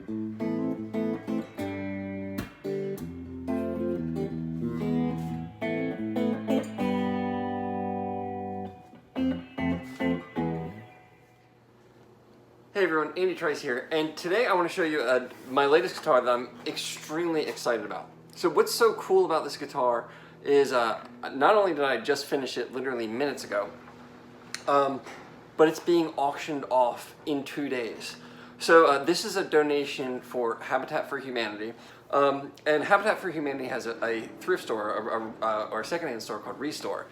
Hey everyone, Andy Trice here, and today I want to show you my latest guitar that I'm extremely excited about. So what's so cool about this guitar is not only did I just finish it literally minutes ago, but it's being auctioned off in 2 days. So this is a donation for Habitat for Humanity, and Habitat for Humanity has a thrift store or a secondhand store called Restore.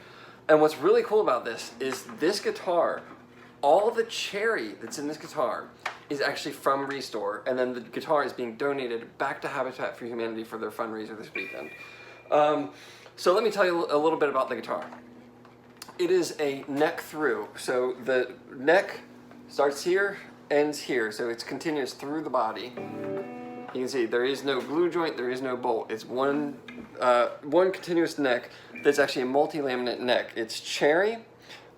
And what's really cool about this is this guitar, all the cherry that's in this guitar is actually from Restore, and then the guitar is being donated back to Habitat for Humanity for their fundraiser this weekend. So let me tell you a little bit about the guitar. It is a neck through, so the neck starts here, ends here, so it's continuous through the body. You can see there is no glue joint, there is no bolt. It's one continuous neck that's actually a multi-laminate neck. It's cherry.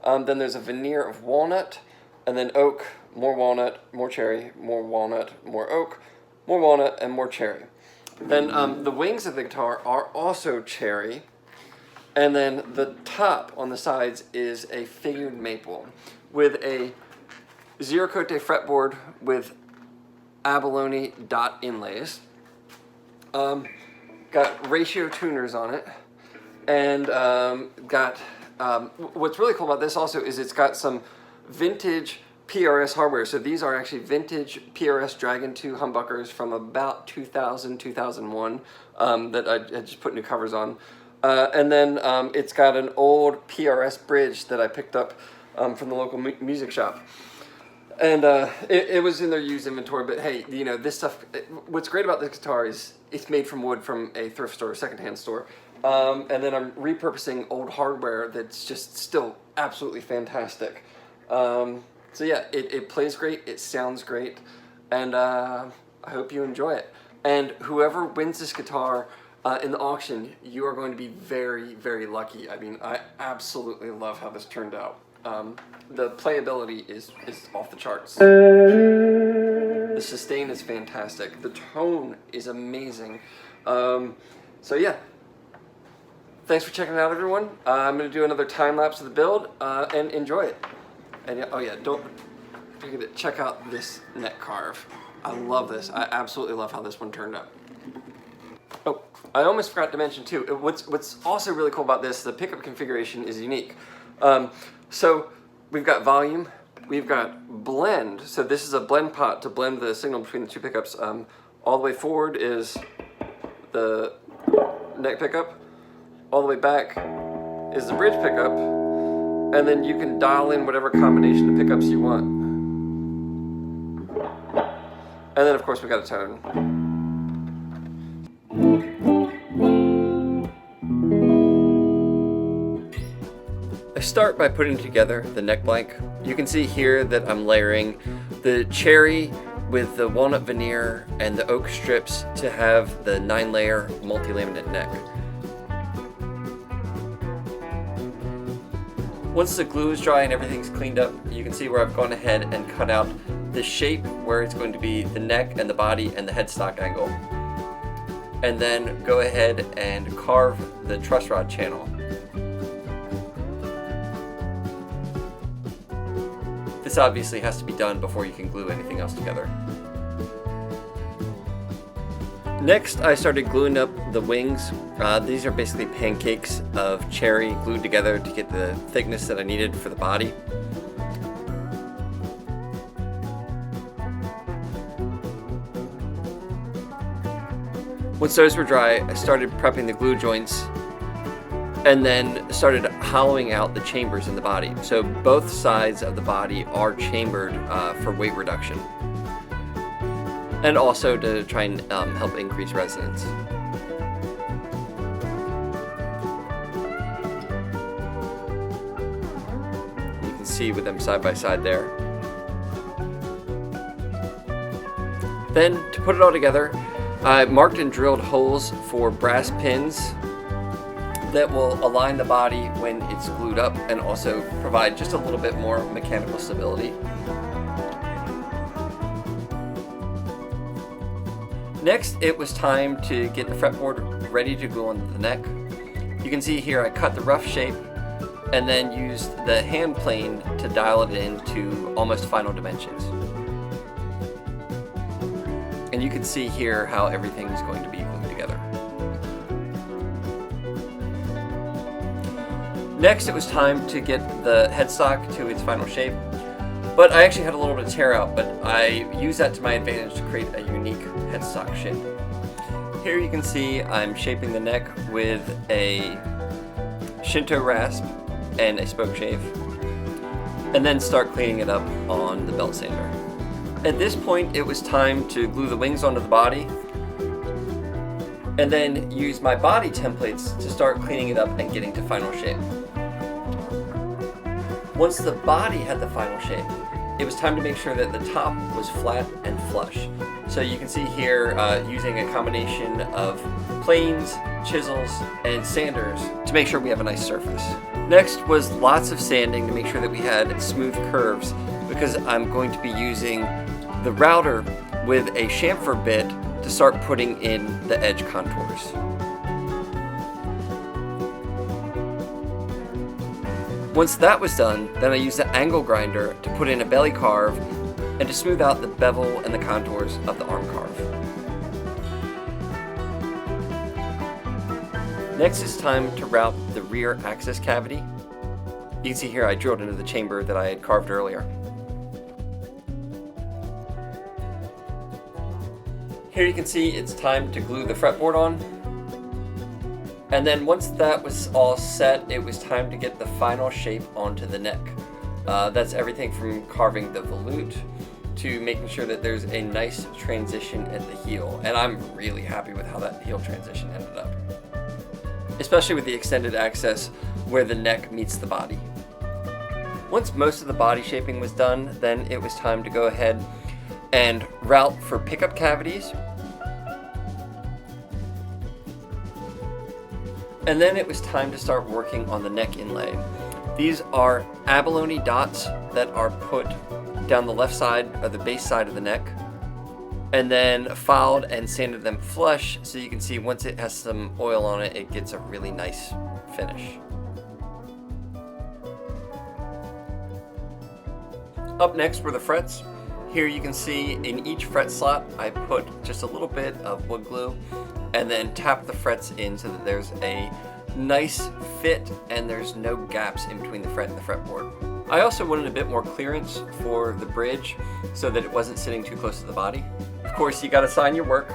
Then there's a veneer of walnut, and then oak, more walnut, more cherry, more walnut, more oak, more walnut, and more cherry. Then the wings of the guitar are also cherry, and then the top on the sides is a figured maple with a Ziricote fretboard with Abalone dot inlays. Got ratio tuners on it, and what's really cool about this also is it's got some vintage PRS hardware. So these are actually vintage PRS Dragon II humbuckers from about 2000, 2001 that I just put new covers on. And then it's got an old PRS bridge that I picked up from the local music shop. And it was in their used inventory, but hey, you know, this stuff, what's great about this guitar is it's made from wood from a thrift store, secondhand store. And then I'm repurposing old hardware that's just still absolutely fantastic. So yeah, it plays great, it sounds great, and I hope you enjoy it. And whoever wins this guitar in the auction, you are going to be very, very lucky. I mean, I absolutely love how this turned out. The playability is off the charts. The sustain is fantastic. The tone is amazing. So yeah. Thanks for checking it out, everyone. I'm going to do another time lapse of the build and enjoy it. And oh yeah, don't forget to check out this neck carve. I love this. I absolutely love how this one turned out. Oh, I almost forgot to mention too, what's also really cool about this, the pickup configuration is unique. So we've got volume, we've got blend. So this is a blend pot to blend the signal between the two pickups. All the way forward is the neck pickup. All the way back is the bridge pickup, and then you can dial in whatever combination of pickups you want. And then of course we got a tone. I start by putting together the neck blank. You can see here that I'm layering the cherry with the walnut veneer and the oak strips to have the 9-layer multi-laminate neck. Once the glue is dry and everything's cleaned up, you can see where I've gone ahead and cut out the shape where it's going to be the neck and the body and the headstock angle. And then go ahead and carve the truss rod channel. This obviously has to be done before you can glue anything else together. Next, I started gluing up the wings. These are basically pancakes of cherry glued together to get the thickness that I needed for the body. Once those were dry, I started prepping the glue joints and then started hollowing out the chambers in the body. So both sides of the body are chambered for weight reduction, and also to try and help increase resonance. You can see with them side by side there. Then, to put it all together, I marked and drilled holes for brass pins that will align the body when it's glued up and also provide just a little bit more mechanical stability. Next, it was time to get the fretboard ready to go on the neck. You can see here I cut the rough shape and then used the hand plane to dial it in to almost final dimensions. And you can see here how everything is going to be glued together. Next, it was time to get the headstock to its final shape. But I actually had a little bit of tear out, but I used that to my advantage to create a unique headstock shape. Here you can see I'm shaping the neck with a Shinto rasp and a spoke shave, and then start cleaning it up on the belt sander. At this point, it was time to glue the wings onto the body, and then use my body templates to start cleaning it up and getting to final shape. Once the body had the final shape, it was time to make sure that the top was flat and flush. So you can see here using a combination of planes, chisels, and sanders to make sure we have a nice surface. Next was lots of sanding to make sure that we had smooth curves, because I'm going to be using the router with a chamfer bit to start putting in the edge contours. Once that was done, then I used the angle grinder to put in a belly carve and to smooth out the bevel and the contours of the arm carve. Next it's time to route the rear axis cavity. You can see here I drilled into the chamber that I had carved earlier. Here you can see it's time to glue the fretboard on. And then once that was all set, it was time to get the final shape onto the neck. That's everything from carving the volute to making sure that there's a nice transition at the heel. And I'm really happy with how that heel transition ended up, especially with the extended access where the neck meets the body. Once most of the body shaping was done, then it was time to go ahead and route for pickup cavities. And then it was time to start working on the neck inlay. These are abalone dots that are put down the left side of the base side of the neck, and then filed and sanded them flush so you can see once it has some oil on it, it gets a really nice finish. Up next were the frets. Here you can see in each fret slot I put just a little bit of wood glue and then tap the frets in so that there's a nice fit and there's no gaps in between the fret and the fretboard. I also wanted a bit more clearance for the bridge so that it wasn't sitting too close to the body. Of course, you gotta sign your work,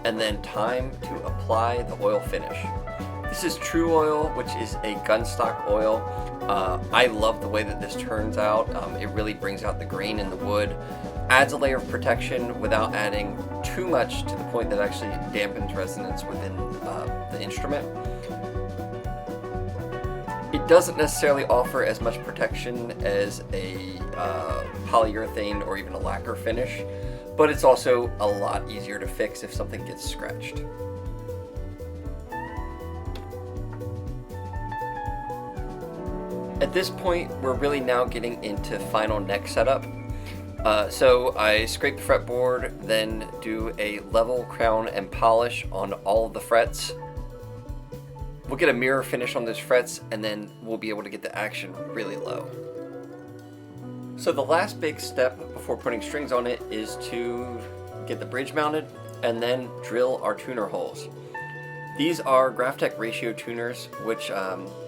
and then time to apply the oil finish. This is True Oil, which is a gunstock oil. I love the way that this turns out. It really brings out the grain in the wood, adds a layer of protection without adding too much to the point that actually dampens resonance within the instrument. It doesn't necessarily offer as much protection as a polyurethane or even a lacquer finish, but it's also a lot easier to fix if something gets scratched. At this point, we're really now getting into final neck setup. So I scrape the fretboard, then do a level crown and polish on all of the frets. We'll get a mirror finish on those frets, and then we'll be able to get the action really low. So the last big step before putting strings on it is to get the bridge mounted and then drill our tuner holes. These are GraphTech Ratio tuners, which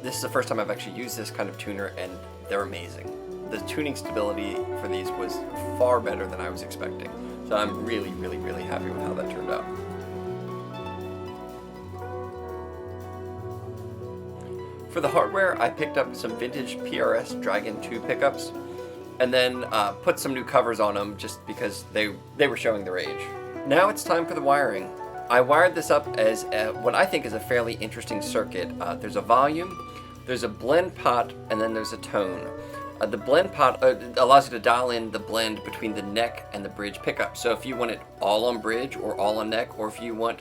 this is the first time I've actually used this kind of tuner, and they're amazing. The tuning stability for these was far better than I was expecting. So I'm really, really, really happy with how that turned out. For the hardware, I picked up some vintage PRS Dragon II pickups, and then put some new covers on them just because they were showing their age. Now it's time for the wiring. I wired this up as what I think is a fairly interesting circuit. There's a volume, there's a blend pot, and then there's a tone. The blend pot allows you to dial in the blend between the neck and the bridge pickup. So if you want it all on bridge or all on neck, or if you want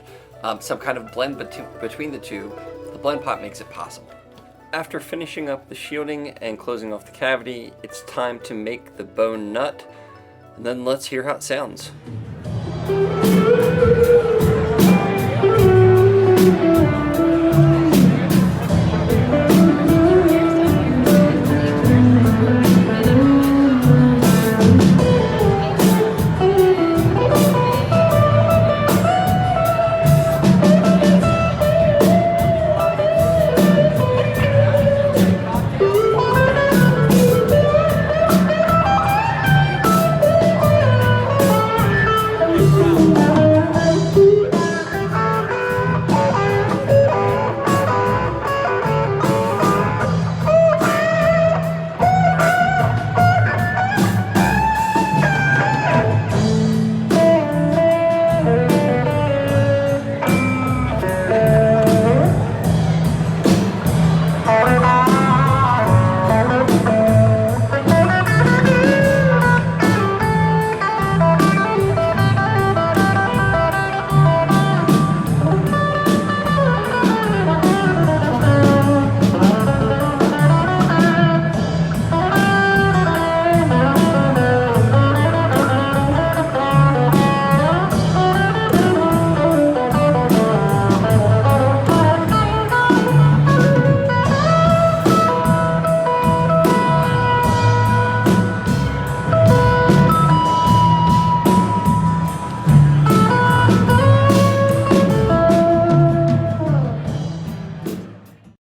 some kind of blend between the two, the blend pot makes it possible. After finishing up the shielding and closing off the cavity, it's time to make the bone nut, and then let's hear how it sounds.